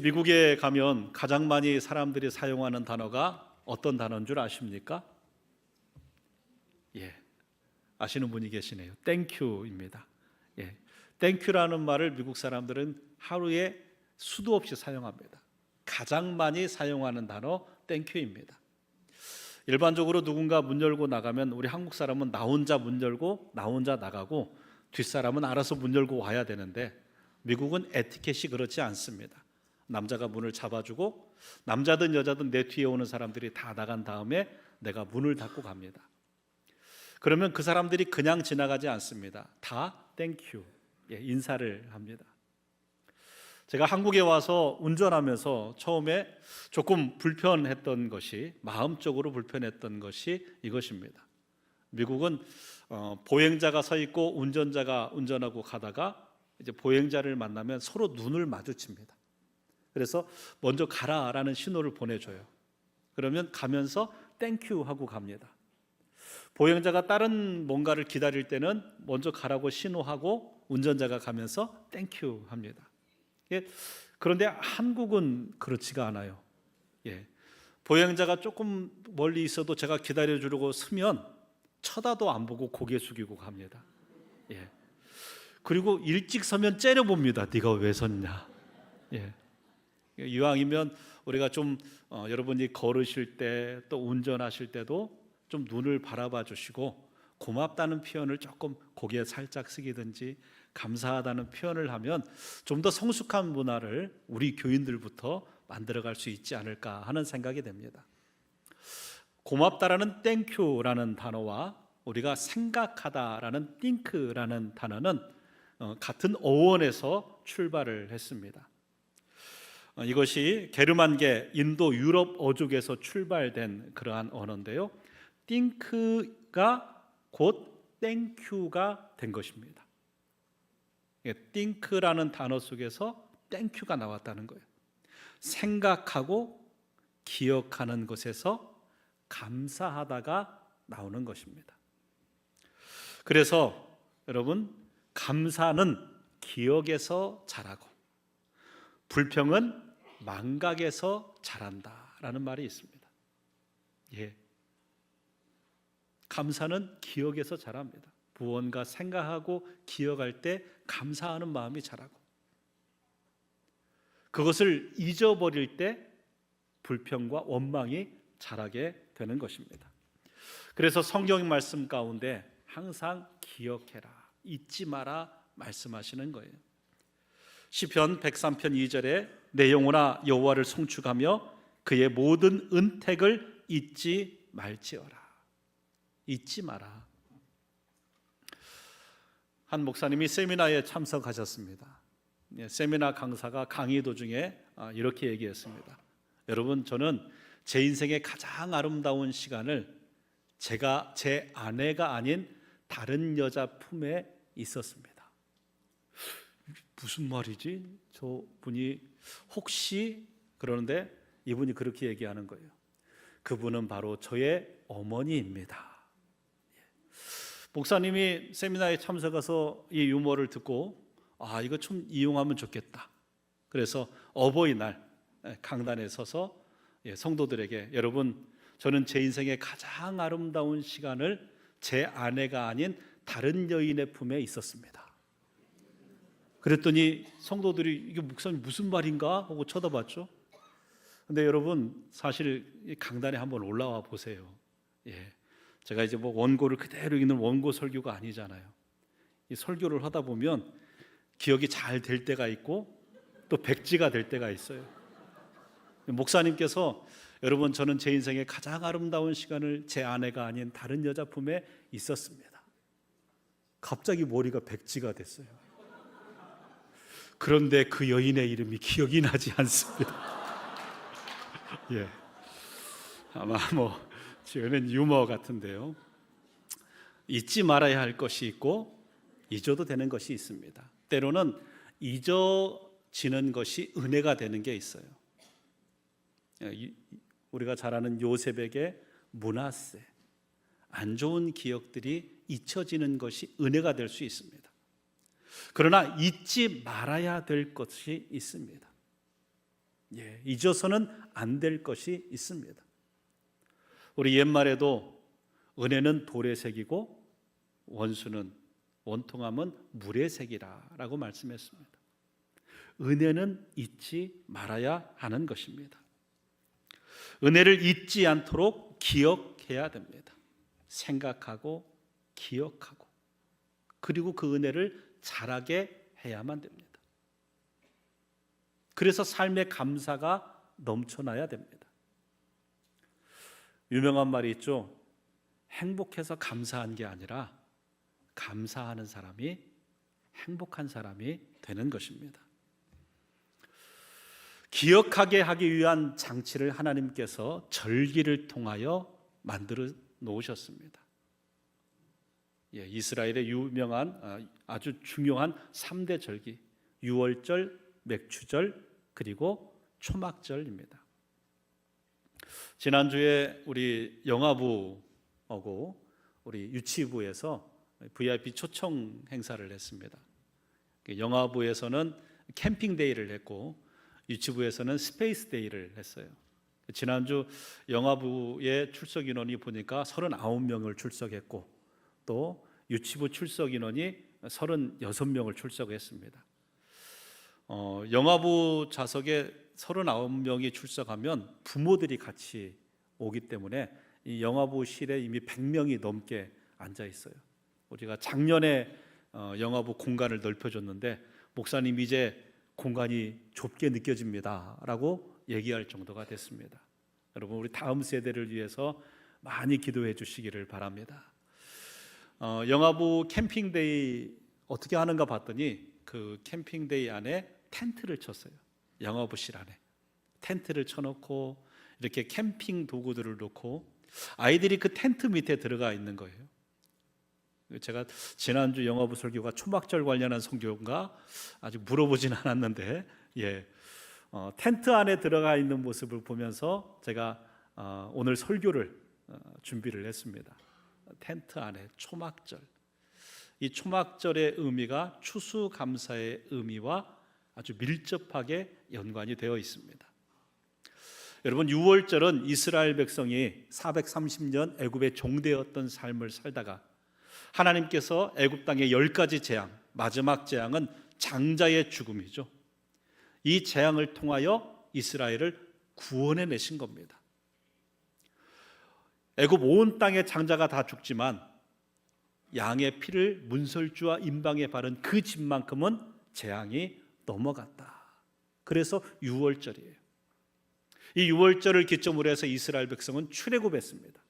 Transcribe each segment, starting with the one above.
미국에 가면 가장 많이 사람들이 사용하는 단어가 어떤 단어인 줄 아십니까? 예, 아시는 분이 계시네요. 땡큐입니다. 예, 땡큐라는 말을 미국 사람들은 하루에 수도 없이 사용합니다. 가장 많이 사용하는 단어 땡큐입니다. 일반적으로 누군가 문 열고 나가면 우리 한국 사람은 나 혼자 문 열고 나 혼자 나가고 뒷사람은 알아서 문 열고 와야 되는데 미국은 에티켓이 그렇지 않습니다. 남자가 문을 잡아주고 남자든 여자든 내 뒤에 오는 사람들이 다 나간 다음에 내가 문을 닫고 갑니다. 그러면 그 사람들이 그냥 지나가지 않습니다. 다 땡큐, 인사를 합니다. 제가 한국에 와서 운전하면서 처음에 조금 불편했던 것이, 마음적으로 불편했던 것이 이것입니다. 미국은 보행자가 서 있고 운전자가 운전하고 가다가 이제 보행자를 만나면 서로 눈을 마주칩니다. 그래서 먼저 가라라는 신호를 보내줘요. 그러면 가면서 땡큐 하고 갑니다. 보행자가 다른 뭔가를 기다릴 때는 먼저 가라고 신호하고 운전자가 가면서 땡큐 합니다. 그런데 한국은 그렇지가 않아요. 보행자가 조금 멀리 있어도 제가 기다려주려고 서면 쳐다도 안 보고 고개 숙이고 갑니다. 그리고 일찍 서면 째려봅니다. 네가 왜 섰냐. 이왕이면 우리가 좀 여러분이 걸으실 때 또 운전하실 때도 좀 눈을 바라봐 주시고 고맙다는 표현을 조금 고개에 살짝 숙이든지 감사하다는 표현을 하면 좀 더 성숙한 문화를 우리 교인들부터 만들어갈 수 있지 않을까 하는 생각이 됩니다. 고맙다라는 땡큐라는 단어와 우리가 생각하다라는 think라는 단어는 같은 어원에서 출발을 했습니다. 이것이 게르만계 인도 유럽 어족에서 출발된 그러한 언어인데요, think가 곧 땡큐가 된 것입니다. think라는 단어 속에서 땡큐가 나왔다는 거예요. 생각하고 기억하는 것에서 감사하다가 나오는 것입니다. 그래서 여러분, 감사는 기억에서 자라고 불평은 망각에서 자란다라는 말이 있습니다. 감사는 기억에서 자랍니다. 무언가 생각하고 기억할 때 감사하는 마음이 자라고, 그것을 잊어버릴 때 불평과 원망이 자라게 되는 것입니다. 그래서 성경 말씀 가운데 항상 기억해라, 잊지 마라 말씀하시는 거예요. 시편 103편 2절에 내 영혼아 여호와를 송축하며 그의 모든 은택을 잊지 말지어라. 잊지 마라. 한 목사님이 세미나에 참석하셨습니다. 세미나 강사가 강의 도중에 이렇게 얘기했습니다. 여러분, 저는 제 인생의 가장 아름다운 시간을 제가 제 아내가 아닌 다른 여자 품에 있었습니다. 무슨 말이지? 저 분이 혹시, 그러는데 이분이 그렇게 얘기하는 거예요. 그분은 바로 저의 어머니입니다. 목사님이 세미나에 참석해서 이 유머를 듣고 이거 좀 이용하면 좋겠다. 그래서 어버이날 강단에 서서 성도들에게, 여러분, 저는 제 인생의 가장 아름다운 시간을 제 아내가 아닌 다른 여인의 품에 있었습니다. 그랬더니 성도들이 이게 목사님 무슨 말인가 하고 쳐다봤죠. 근데 여러분, 사실 강단에 한번 올라와 보세요. 제가 이제 원고를 그대로 읽는 원고 설교가 아니잖아요. 이 설교를 하다 보면 기억이 잘 될 때가 있고 또 백지가 될 때가 있어요. 목사님께서 여러분, 저는 제 인생의 가장 아름다운 시간을 제 아내가 아닌 다른 여자 품에 있었습니다. 갑자기 머리가 백지가 됐어요. 그런데 그 여인의 이름이 기억이 나지 않습니다. 아마 지금은 유머 같은데요, 잊지 말아야 할 것이 있고 잊어도 되는 것이 있습니다. 때로는 잊어지는 것이 은혜가 되는 게 있어요. 우리가 잘 아는 요셉에게 므낫세, 안 좋은 기억들이 잊혀지는 것이 은혜가 될 수 있습니다. 그러나 잊지 말아야 될 것이 있습니다. 잊어서는 안 될 것이 있습니다. 우리 옛말에도 은혜는 돌의 색이고 원통함은 물의 색이라고 말씀했습니다. 은혜는 잊지 말아야 하는 것입니다. 은혜를 잊지 않도록 기억해야 됩니다. 생각하고 기억하고 그리고 그 은혜를 자라게 해야만 됩니다. 그래서 삶의 감사가 넘쳐나야 됩니다. 유명한 말이 있죠. 행복해서 감사한 게 아니라 감사하는 사람이 행복한 사람이 되는 것입니다. 기억하게 하기 위한 장치를 하나님께서 절기를 통하여 만들어 놓으셨습니다. 이스라엘의 유명한 아주 중요한 3대 절기, 유월절, 맥추절, 그리고 초막절입니다. 지난주에 우리 영아부하고 우리 유치부에서 VIP 초청 행사를 했습니다. 영아부에서는 캠핑데이를 했고 유치부에서는 스페이스데이를 했어요. 지난주 영아부의 출석 인원이 보니까 39명을 출석했고 또 유치부 출석 인원이 36명을 출석했습니다. 영아부 좌석에 39명이 출석하면 부모들이 같이 오기 때문에 이 영아부실에 이미 100명이 넘게 앉아 있어요. 우리가 작년에 영아부 공간을 넓혀줬는데 목사님 이제 공간이 좁게 느껴집니다 라고 얘기할 정도가 됐습니다. 여러분 우리 다음 세대를 위해서 많이 기도해 주시기를 바랍니다. 영아부 캠핑데이 어떻게 하는가 봤더니 그 캠핑데이 안에 텐트를 쳤어요. 영아부실 안에 텐트를 쳐놓고 이렇게 캠핑 도구들을 놓고 아이들이 그 텐트 밑에 들어가 있는 거예요. 제가 지난주 영아부 설교가 초막절 관련한 설교인가 아직 물어보진 않았는데 텐트 안에 들어가 있는 모습을 보면서 제가 오늘 설교를 준비를 했습니다. 텐트 안에 초막절, 이 초막절의 의미가 추수감사의 의미와 아주 밀접하게 연관이 되어 있습니다. 여러분 유월절은 이스라엘 백성이 430년 애굽에 종되었던 삶을 살다가 하나님께서 애굽 땅의 10가지 재앙, 마지막 재앙은 장자의 죽음이죠. 이 재앙을 통하여 이스라엘을 구원해 내신 겁니다. 애굽 온 땅의 장자가 다 죽지만 양의 피를 문설주와 임방에 바른 그 집만큼은 재앙이 넘어갔다. 그래서 유월절이에요. 이 유월절을 기점으로 해서 이스라엘 백성은 출애굽했습니다.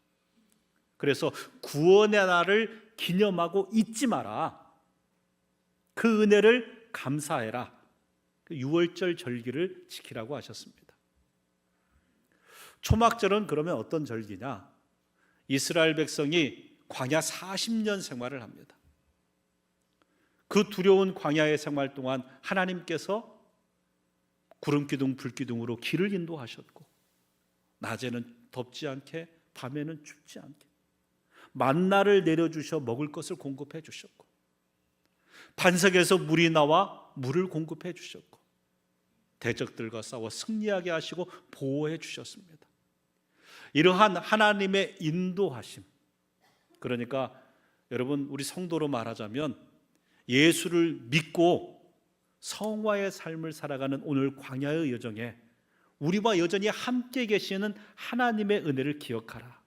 그래서 구원의 날을 기념하고 잊지 마라. 그 은혜를 감사해라. 그 유월절 절기를 지키라고 하셨습니다. 초막절은 그러면 어떤 절기냐? 이스라엘 백성이 광야 40년 생활을 합니다. 그 두려운 광야의 생활 동안 하나님께서 구름기둥 불기둥으로 길을 인도하셨고 낮에는 덥지 않게 밤에는 춥지 않게 만나를 내려주셔 먹을 것을 공급해 주셨고 반석에서 물이 나와 물을 공급해 주셨고 대적들과 싸워 승리하게 하시고 보호해 주셨습니다. 이러한 하나님의 인도하심, 그러니까 여러분 우리 성도로 말하자면 예수를 믿고 성화의 삶을 살아가는 오늘 광야의 여정에 우리와 여전히 함께 계시는 하나님의 은혜를 기억하라.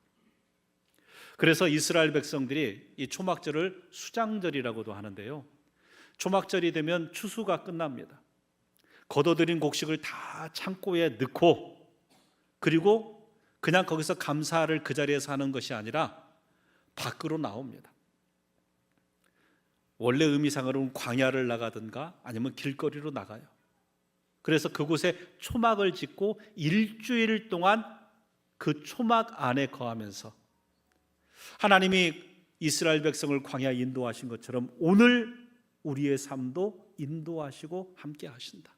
그래서 이스라엘 백성들이 이 초막절을 수장절이라고도 하는데요, 초막절이 되면 추수가 끝납니다. 걷어들인 곡식을 다 창고에 넣고 그리고 그냥 거기서 감사를 그 자리에서 하는 것이 아니라 밖으로 나옵니다. 원래 의미상으로는 광야를 나가든가 아니면 길거리로 나가요. 그래서 그곳에 초막을 짓고 일주일 동안 그 초막 안에 거하면서 하나님이 이스라엘 백성을 광야에 인도하신 것처럼 오늘 우리의 삶도 인도하시고 함께 하신다.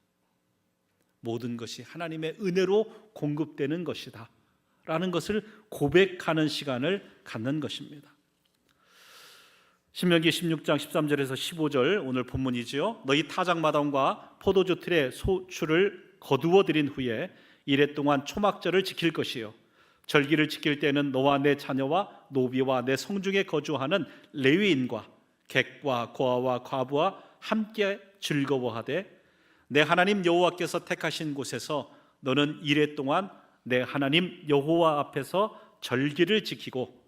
모든 것이 하나님의 은혜로 공급되는 것이다 라는 것을 고백하는 시간을 갖는 것입니다. 신명기 16장 13절에서 15절 오늘 본문이지요. 너희 타작마당과 포도주 틀에 소출을 거두어 들인 후에 이레 동안 초막절을 지킬 것이요 절기를 지킬 때는 너와 내 자녀와 노비와 내 성중에 거주하는 레위인과 객과 고아와 과부와 함께 즐거워하되 내 하나님 여호와께서 택하신 곳에서 너는 이레 동안 내 하나님 여호와 앞에서 절기를 지키고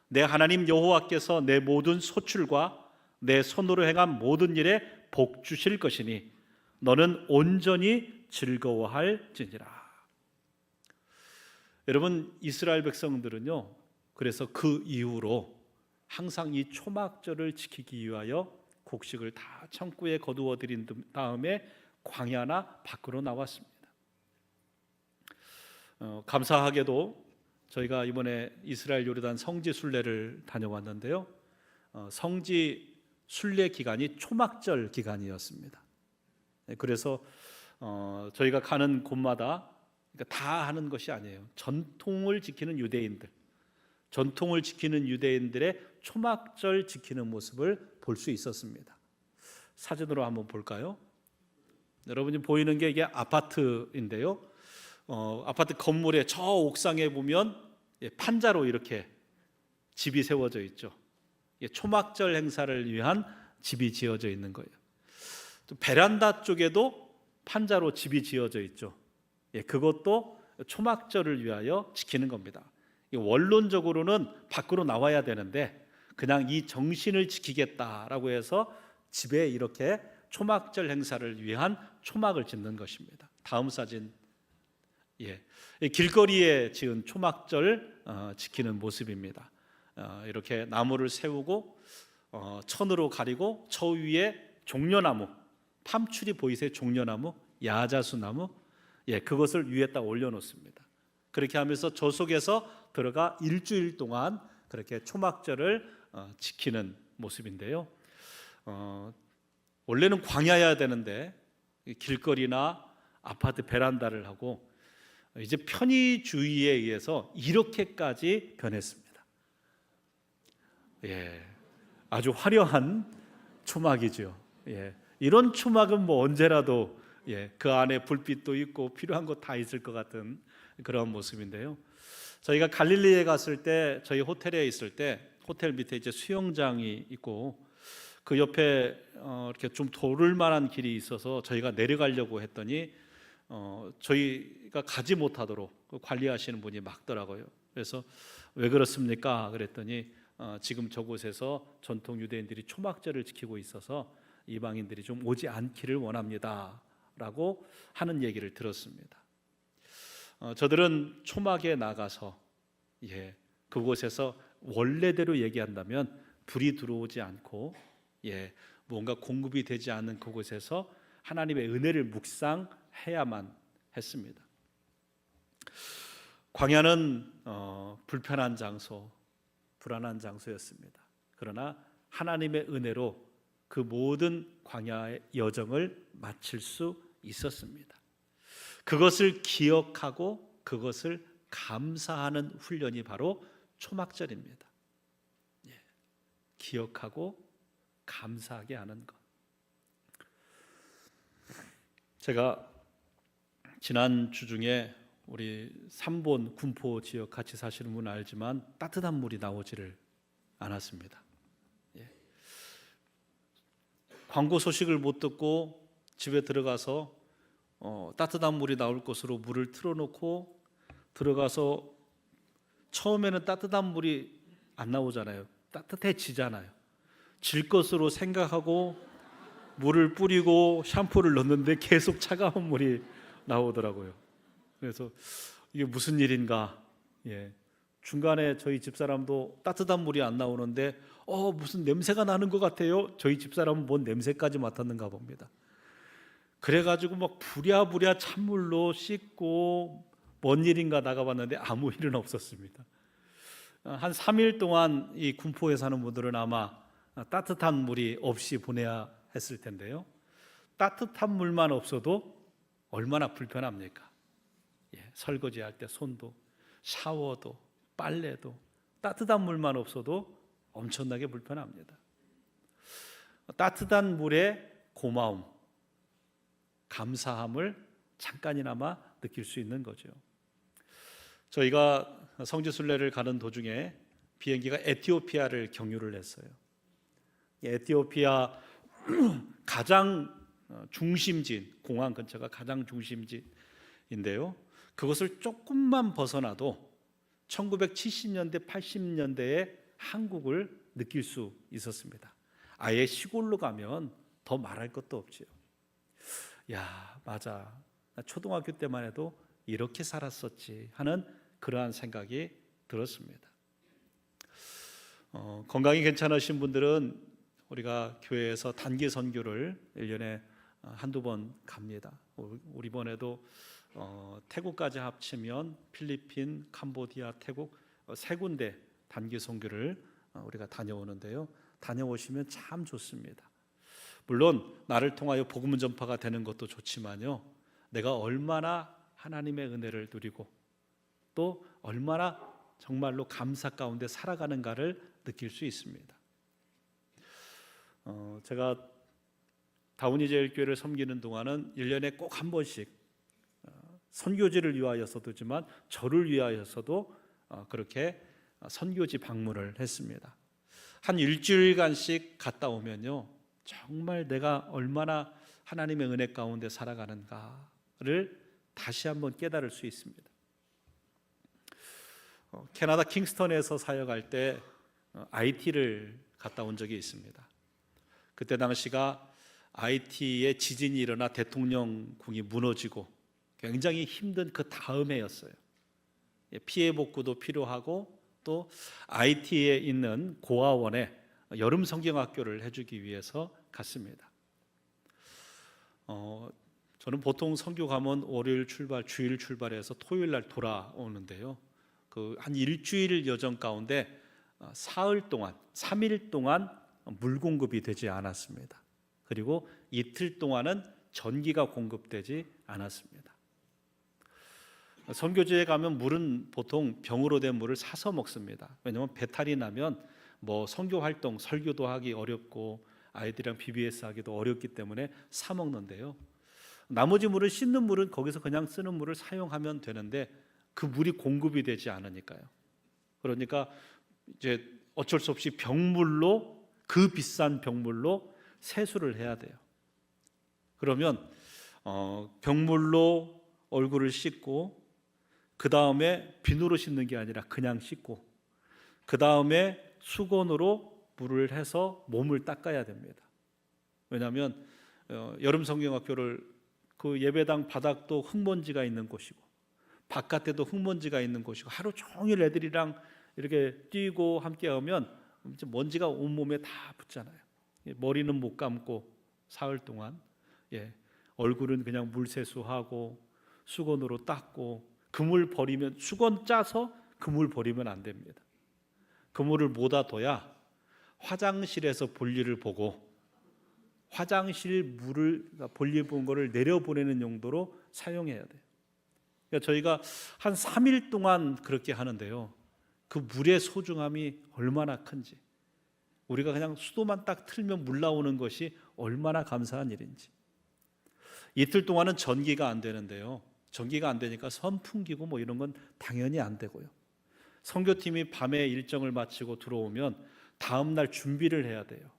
내 하나님 여호와께서 내 모든 소출과 내 손으로 행한 모든 일에 복 주실 것이니 너는 온전히 즐거워할지니라. 여러분, 이스라엘 백성들은요, 그래서 그 이후로 항상 이 초막절을 지키기 위하여 곡식을 다 창고에 거두어 들인 다음에 광야나 밖으로 나왔습니다. 감사하게도 저희가 이번에 이스라엘 요르단 성지 순례를 다녀왔는데요, 성지 순례 기간이 초막절 기간이었습니다. 그래서 저희가 가는 곳마다 다 하는 것이 아니에요. 전통을 지키는 유대인들의 초막절 지키는 모습을 볼 수 있었습니다. 사진으로 한번 볼까요? 여러분이 보이는 게 이게 아파트인데요. 아파트 건물의 저 옥상에 보면 판자로 이렇게 집이 세워져 있죠. 초막절 행사를 위한 집이 지어져 있는 거예요. 또 베란다 쪽에도 판자로 집이 지어져 있죠. 그것도 초막절을 위하여 지키는 겁니다. 원론적으로는 밖으로 나와야 되는데 그냥 이 정신을 지키겠다라고 해서 집에 이렇게 초막절 행사를 위한 초막을 짓는 것입니다. 다음 사진. 길거리에 지은 초막절 지키는 모습입니다. 이렇게 나무를 세우고 천으로 가리고 저 위에 종려나무, 팜추리 보이세요? 종려나무, 야자수나무, 그것을 위에다 올려놓습니다. 그렇게 하면서 저 속에서 들어가 일주일 동안 그렇게 초막절을 지키는 모습인데요. 원래는 광야여야 되는데 길거리나 아파트 베란다를 하고 이제 편의주의에 의해서 이렇게까지 변했습니다. 아주 화려한 초막이죠. 이런 초막은 뭐 언제라도 그 안에 불빛도 있고 필요한 거 다 있을 것 같은 그런 모습인데요. 저희가 갈릴리에 갔을 때 저희 호텔에 있을 때 호텔 밑에 이제 수영장이 있고 그 옆에 이렇게 좀 돌을 만한 길이 있어서 저희가 내려가려고 했더니 저희가 가지 못하도록 관리하시는 분이 막더라고요. 그래서 왜 그렇습니까? 그랬더니 지금 저곳에서 전통 유대인들이 초막절을 지키고 있어서 이방인들이 좀 오지 않기를 원합니다 라고 하는 얘기를 들었습니다. 저들은 초막에 나가서 그곳에서 원래대로 얘기한다면 불이 들어오지 않고 뭔가 공급이 되지 않는 그곳에서 하나님의 은혜를 묵상해야만 했습니다. 광야는 불편한 장소, 불안한 장소였습니다. 그러나 하나님의 은혜로 그 모든 광야의 여정을 마칠 수 있었습니다. 그것을 기억하고 그것을 감사하는 훈련이 바로 초막절입니다. 기억하고 감사하게 하는 것. 제가 지난 주 중에 우리 삼본 군포 지역 같이 사시는 분은 알지만 따뜻한 물이 나오지를 않았습니다. 광고 소식을 못 듣고 집에 들어가서 따뜻한 물이 나올 곳으로 물을 틀어놓고 들어가서 처음에는 따뜻한 물이 안 나오잖아요. 따뜻해지잖아요. 질 것으로 생각하고 물을 뿌리고 샴푸를 넣는데 계속 차가운 물이 나오더라고요. 그래서 이게 무슨 일인가? 중간에 저희 집사람도 따뜻한 물이 안 나오는데 무슨 냄새가 나는 것 같아요. 저희 집사람은 뭔 냄새까지 맡았는가 봅니다. 그래가지고 막 부랴부랴 찬물로 씻고 뭔 일인가 나가봤는데 아무 일은 없었습니다. 한 3일 동안 이 군포에 사는 분들은 아마 따뜻한 물이 없이 보내야 했을 텐데요. 따뜻한 물만 없어도 얼마나 불편합니까? 설거지할 때 손도, 샤워도, 빨래도 따뜻한 물만 없어도 엄청나게 불편합니다. 따뜻한 물에 고마움, 감사함을 잠깐이나마 느낄 수 있는 거죠. 저희가 성지순례를 가는 도중에 비행기가 에티오피아를 경유를 했어요. 에티오피아 가장 중심지인, 공항 근처가 가장 중심지인데요, 그것을 조금만 벗어나도 1970년대 80년대의 한국을 느낄 수 있었습니다. 아예 시골로 가면 더 말할 것도 없지요. 야, 맞아, 나 초등학교 때만 해도 이렇게 살았었지 하는 그러한 생각이 들었습니다. 건강이 괜찮으신 분들은 우리가 교회에서 단기 선교를 1년에 한두 번 갑니다. 우리 이번에도 태국까지 합치면 필리핀, 캄보디아, 태국 세 군데 단기 선교를 우리가 다녀오는데요, 다녀오시면 참 좋습니다. 물론 나를 통하여 복음 전파가 되는 것도 좋지만요, 내가 얼마나 하나님의 은혜를 누리고 또 얼마나 정말로 감사 가운데 살아가는가를 느낄 수 있습니다. 제가 다운이제일교회를 섬기는 동안은 1년에 꼭 한 번씩 선교지를 위하여서도지만 저를 위하여서도 그렇게 선교지 방문을 했습니다. 한 일주일간씩 갔다 오면요, 정말 내가 얼마나 하나님의 은혜 가운데 살아가는가를 다시 한번 깨달을 수 있습니다. 캐나다 킹스턴에서 사역할 때 IT를 갔다 온 적이 있습니다. 그때 당시가 IT에 지진이 일어나 대통령궁이 무너지고 굉장히 힘든 그 다음 해였어요. 피해 복구도 필요하고 또 IT에 있는 고아원에 여름 성경학교를 해주기 위해서 갔습니다. 저는 보통 선교 가면 월요일 출발, 주일 출발해서 토요일 날 돌아오는데요, 그 한 일주일 여정 가운데 사흘 동안, 3일 동안 물 공급이 되지 않았습니다. 그리고 이틀 동안은 전기가 공급되지 않았습니다. 선교지에 가면 물은 보통 병으로 된 물을 사서 먹습니다. 왜냐하면 배탈이 나면 뭐 선교 활동, 설교도 하기 어렵고 아이들이랑 BBS 하기도 어렵기 때문에 사 먹는데요, 나머지 물을, 씻는 물은 거기서 그냥 쓰는 물을 사용하면 되는데 그 물이 공급이 되지 않으니까요. 그러니까 이제 어쩔 수 없이 병물로, 그 비싼 병물로 세수를 해야 돼요. 그러면 병물로 얼굴을 씻고 그 다음에 비누로 씻는 게 아니라 그냥 씻고 그 다음에 수건으로 물을 해서 몸을 닦아야 됩니다. 왜냐하면 여름 성경학교를 그 예배당 바닥도 흙먼지가 있는 곳이고 바깥에도 흙먼지가 있는 곳이고 하루 종일 애들이랑 이렇게 뛰고 함께 하면 먼지가 온몸에 다 붙잖아요. 머리는 못 감고 사흘 동안, 얼굴은 그냥 물세수하고 수건으로 닦고, 그물 버리면, 수건 짜서 그물 버리면 안 됩니다. 그물을 모아 둬야 화장실에서 볼일을 보고 화장실 물을, 볼일 본 거를 내려보내는 용도로 사용해야 돼요. 그러니까 저희가 한 3일 동안 그렇게 하는데요, 그 물의 소중함이 얼마나 큰지, 우리가 그냥 수도만 딱 틀면 물 나오는 것이 얼마나 감사한 일인지. 이틀 동안은 전기가 안 되는데요, 전기가 안 되니까 선풍기고 뭐 이런 건 당연히 안 되고요, 선교팀이 밤에 일정을 마치고 들어오면 다음 날 준비를 해야 돼요.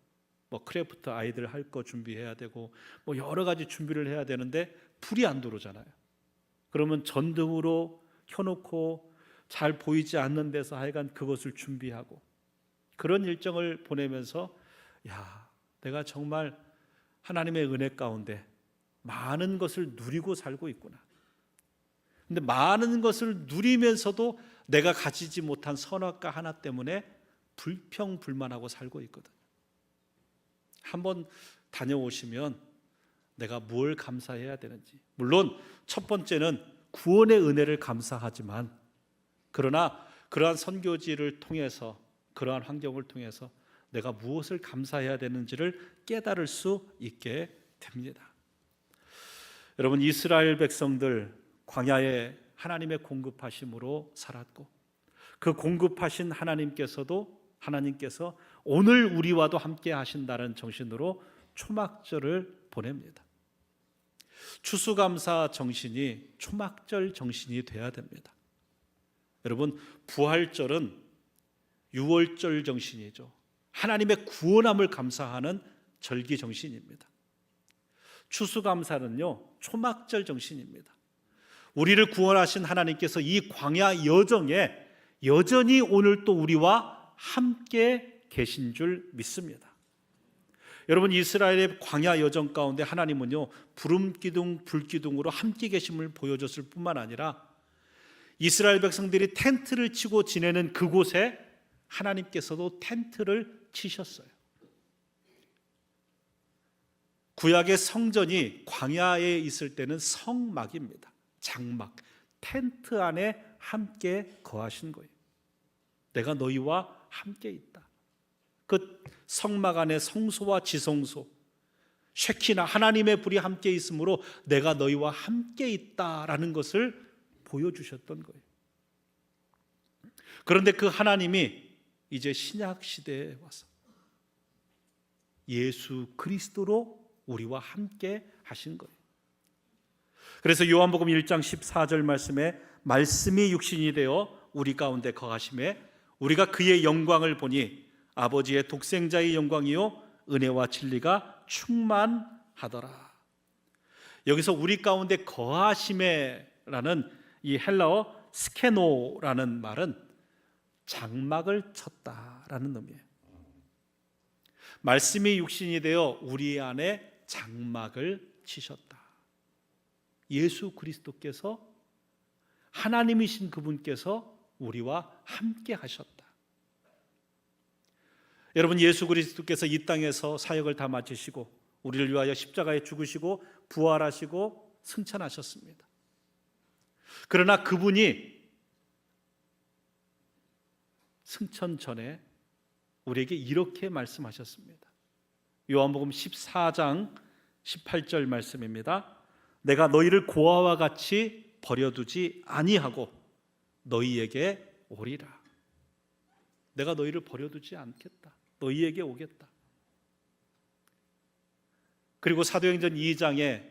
뭐 크래프트 아이들 할 거 준비해야 되고 뭐 여러 가지 준비를 해야 되는데 불이 안 들어오잖아요. 그러면 전등으로 켜놓고 잘 보이지 않는 데서 하여간 그것을 준비하고, 그런 일정을 보내면서 야, 내가 정말 하나님의 은혜 가운데 많은 것을 누리고 살고 있구나. 근데 많은 것을 누리면서도 내가 가지지 못한 선악과 하나 때문에 불평불만하고 살고 있거든. 한번 다녀오시면 내가 뭘 감사해야 되는지, 물론 첫 번째는 구원의 은혜를 감사하지만, 그러나 그러한 선교지를 통해서, 그러한 환경을 통해서 내가 무엇을 감사해야 되는지를 깨달을 수 있게 됩니다. 여러분, 이스라엘 백성들 광야에 하나님의 공급하심으로 살았고, 그 공급하신 하나님께서 오늘 우리와도 함께 하신다는 정신으로 초막절을 보냅니다. 추수감사 정신이 초막절 정신이 돼야 됩니다. 여러분, 부활절은 유월절 정신이죠. 하나님의 구원함을 감사하는 절기 정신입니다. 추수감사는요, 초막절 정신입니다. 우리를 구원하신 하나님께서 이 광야 여정에 여전히 오늘 또 우리와 함께 계신 줄 믿습니다. 여러분, 이스라엘의 광야 여정 가운데 하나님은요, 구름-기둥, 불기둥으로 함께 계심을 보여줬을 뿐만 아니라 이스라엘 백성들이 텐트를 치고 지내는 그곳에 하나님께서도 텐트를 치셨어요. 구약의 성전이 광야에 있을 때는 성막입니다. 장막, 텐트 안에 함께 거하신 거예요. 내가 너희와 함께 있다. 그 성막 안에 성소와 지성소, 쉐키나 하나님의 불이 함께 있으므로 내가 너희와 함께 있다라는 것을 보여주셨던 거예요. 그런데 그 하나님이 이제 신약 시대에 와서 예수 그리스도로 우리와 함께 하신 거예요. 그래서 요한복음 1장 14절 말씀에 말씀이 육신이 되어 우리 가운데 거하심에 우리가 그의 영광을 보니 아버지의 독생자의 영광이요 은혜와 진리가 충만하더라. 여기서 우리 가운데 거하심에라는 이 헬라어 스케노라는 말은 장막을 쳤다라는 의미예요. 말씀이 육신이 되어 우리 안에 장막을 치셨다. 예수 그리스도께서, 하나님이신 그분께서 우리와 함께 하셨다. 여러분, 예수 그리스도께서 이 땅에서 사역을 다 마치시고 우리를 위하여 십자가에 죽으시고 부활하시고 승천하셨습니다. 그러나 그분이 승천 전에 우리에게 이렇게 말씀하셨습니다. 요한복음 14장 18절 말씀입니다. 내가 너희를 고아와 같이 버려두지 아니하고 너희에게 오리라. 내가 너희를 버려두지 않겠다. 너희에게 오겠다. 그리고 사도행전 2장에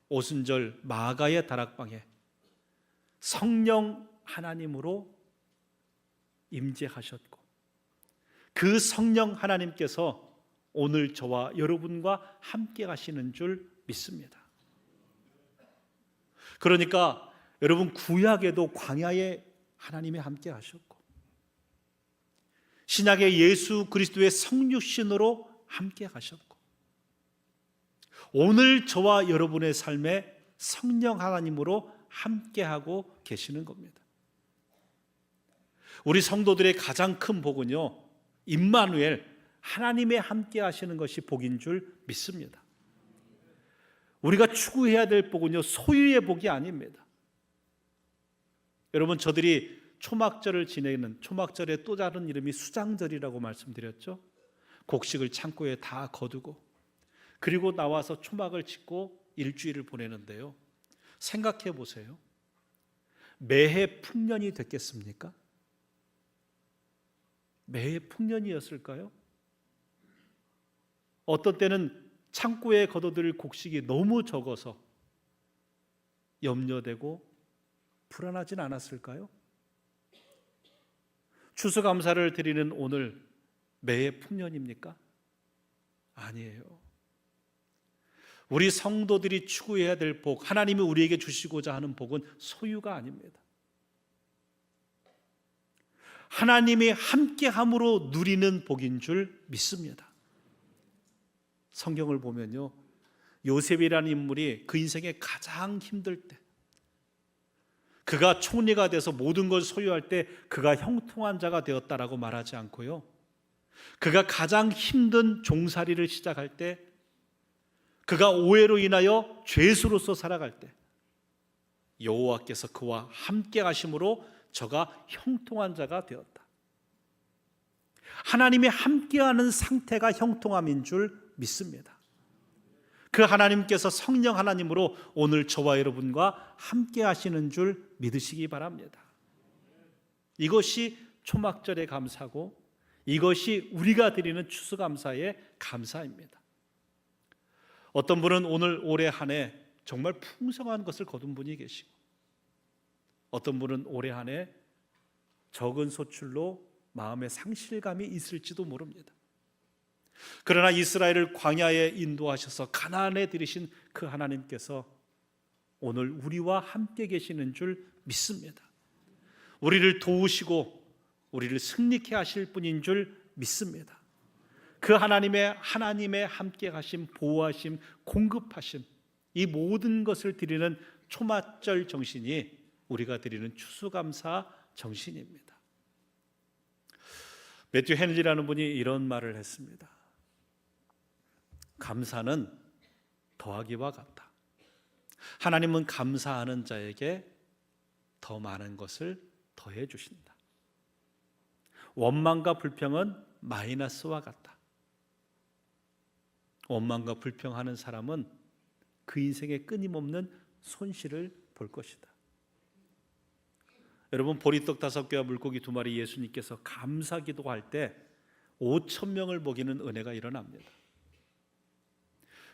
오순절 마가의 다락방에 성령 하나님으로 임재하셨고 그 성령 하나님께서 오늘 저와 여러분과 함께 하시는 줄 믿습니다. 그러니까 여러분, 구약에도 광야에 하나님이 함께 하셨고 신약의 예수 그리스도의 성육신으로 함께 하셨고 오늘 저와 여러분의 삶에 성령 하나님으로 함께하고 계시는 겁니다. 우리 성도들의 가장 큰 복은요, 임마누엘, 하나님의 함께 하시는 것이 복인 줄 믿습니다. 우리가 추구해야 될 복은요, 소유의 복이 아닙니다. 여러분, 저들이 초막절을 지내는, 초막절의 또 다른 이름이 수장절이라고 말씀드렸죠. 곡식을 창고에 다 거두고 그리고 나와서 초막을 짓고 일주일을 보내는데요, 생각해 보세요. 매해 풍년이 됐겠습니까? 매해 풍년이었을까요? 어떤 때는 창고에 거둬들 곡식이 너무 적어서 염려되고 불안하진 않았을까요? 추수감사를 드리는 오늘 매해 풍년입니까? 아니에요. 우리 성도들이 추구해야 될 복, 하나님이 우리에게 주시고자 하는 복은 소유가 아닙니다. 하나님이 함께함으로 누리는 복인 줄 믿습니다. 성경을 보면요, 요셉이라는 인물이 그 인생에 가장 힘들 때, 그가 총리가 돼서 모든 걸 소유할 때 그가 형통한 자가 되었다라고 말하지 않고요, 그가 가장 힘든 종살이를 시작할 때, 그가 오해로 인하여 죄수로서 살아갈 때 여호와께서 그와 함께 하심으로 저가 형통한 자가 되었다. 하나님이 함께하는 상태가 형통함인 줄 믿습니다. 그 하나님께서 성령 하나님으로 오늘 저와 여러분과 함께 하시는 줄 믿으시기 바랍니다. 이것이 초막절의 감사고 이것이 우리가 드리는 추수감사의 감사입니다. 어떤 분은 오늘 올해 한 해 정말 풍성한 것을 거둔 분이 계시고, 어떤 분은 올해 한 해 적은 소출로 마음의 상실감이 있을지도 모릅니다. 그러나 이스라엘을 광야에 인도하셔서 가나안에 들이신 그 하나님께서 오늘 우리와 함께 계시는 줄 믿습니다. 우리를 도우시고 우리를 승리케 하실 분인 줄 믿습니다. 그 하나님의 함께 가심, 보호하심, 공급하심, 이 모든 것을 드리는 초막절 정신이 우리가 드리는 추수감사 정신입니다. 매튜 헨리라는 분이 이런 말을 했습니다. 감사는 더하기와 같다. 하나님은 감사하는 자에게 더 많은 것을 더해 주신다. 원망과 불평은 마이너스와 같다. 원망과 불평하는 사람은 그 인생에 끊임없는 손실을 볼 것이다. 여러분, 보리떡 5개와 물고기 2마리 예수님께서 감사 기도할 때 5,000명을 먹이는 은혜가 일어납니다.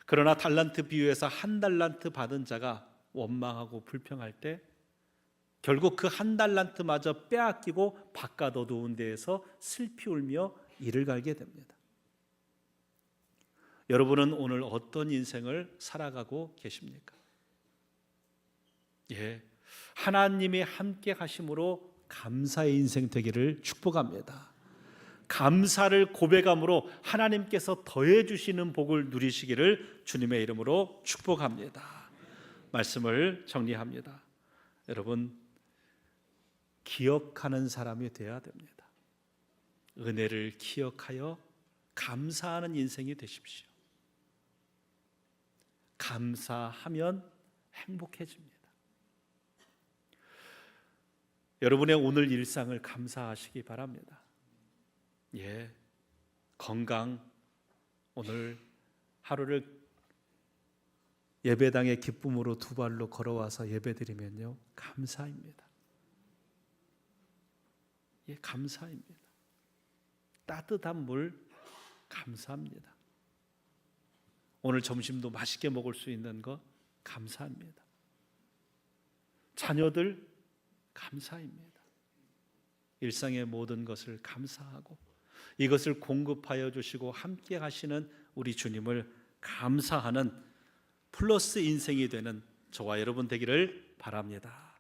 그러나 달란트 비유에서 1달란트 받은 자가 원망하고 불평할 때 결국 그 1달란트마저 빼앗기고 바깥 어두운 데에서 슬피 울며 이를 갈게 됩니다. 여러분은 오늘 어떤 인생을 살아가고 계십니까? 하나님이 함께 하심으로 감사의 인생 되기를 축복합니다. 감사를 고백함으로 하나님께서 더해 주시는 복을 누리시기를 주님의 이름으로 축복합니다. 말씀을 정리합니다. 여러분, 기억하는 사람이 되어야 됩니다. 은혜를 기억하여 감사하는 인생이 되십시오. 감사하면 행복해집니다. 여러분의 오늘 일상을 감사하시기 바랍니다. 건강, 오늘 하루를 예배당의 기쁨으로 2발로 걸어와서 예배드리면요, 감사입니다. 감사입니다. 따뜻한 물 감사합니다. 오늘 점심도 맛있게 먹을 수 있는 거 감사합니다. 자녀들 감사입니다. 일상의 모든 것을 감사하고 이것을 공급하여 주시고 함께 하시는 우리 주님을 감사하는 플러스 인생이 되는 저와 여러분 되기를 바랍니다.